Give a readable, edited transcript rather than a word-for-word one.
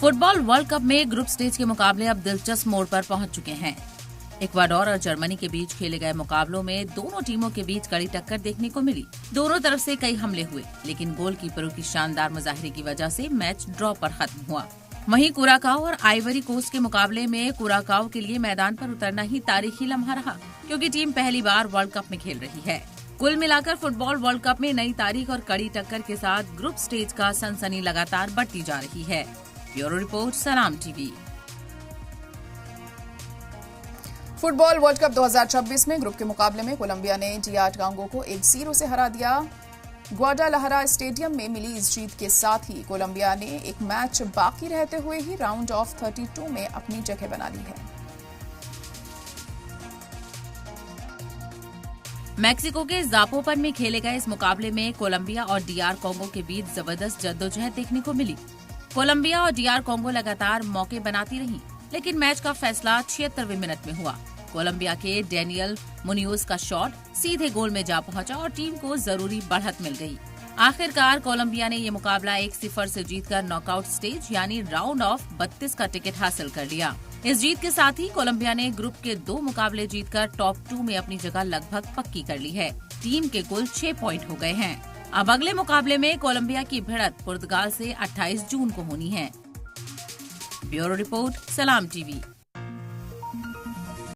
Football world cup में group stage के मुकाबले अब दिलचस्प मोड़ पर पहुंच चुके हैं। इक्वाडोर और जर्मनी के बीच खेले गए मुकाबलों में दोनों टीमों के बीच कड़ी टक्कर देखने को मिली। दोनों तरफ से कई हमले हुए, लेकिन गोलकीपरों की शानदार मुजाहिरे की वजह से मैच ड्रॉ पर खत्म हुआ। वहीं कुराकाओ और आइवरी कोस्ट के मुकाबले में कुराकाओ के लिए मैदान पर उतरना ही तारीखी लम्हा रहा, क्योंकि टीम पहली बार वर्ल्ड कप में खेल रही है। कुल मिलाकर फुटबॉल वर्ल्ड कप में नई तारीख और कड़ी टक्कर के साथ ग्रुप स्टेज का सनसनी लगातार बढ़ती जा रही है। ब्यूरो रिपोर्ट, सलाम टीवी। फुटबॉल वर्ल्ड कप 2026 में ग्रुप के मुकाबले में कोलंबिया ने DR कांगो को 1-0 से हरा दिया। ग्वाडालहरा स्टेडियम में मिली इस जीत के साथ ही कोलंबिया ने एक मैच बाकी रहते हुए ही राउंड ऑफ 32 में अपनी जगह बना ली है। मैक्सिको के जापोपन में खेले गए इस मुकाबले में कोलंबिया और DR कांगो के बीच जबरदस्त जद्दोजहद देखने को मिली। कोलंबिया और DR कांगो लगातार मौके बनाती रही, लेकिन मैच का फैसला 76वें मिनट में हुआ। कोलंबिया के डेनियल मुनियोज का शॉट सीधे गोल में जा पहुंचा और टीम को जरूरी बढ़त मिल गई। आखिरकार कोलंबिया ने ये मुकाबला 1-0 से जीतकर नॉकआउट स्टेज यानी राउंड ऑफ 32 का टिकट हासिल कर लिया। इस जीत के साथ ही कोलंबिया ने ग्रुप के 2 मुकाबले जीतकर टॉप 2 में अपनी जगह लगभग पक्की कर ली है। टीम के कुल 6 पॉइंट हो गए हैं। अब अगले मुकाबले में कोलंबिया की भिड़ंत पुर्तगाल से 28 जून को होनी है। ब्यूरो रिपोर्ट, सलाम टीवी।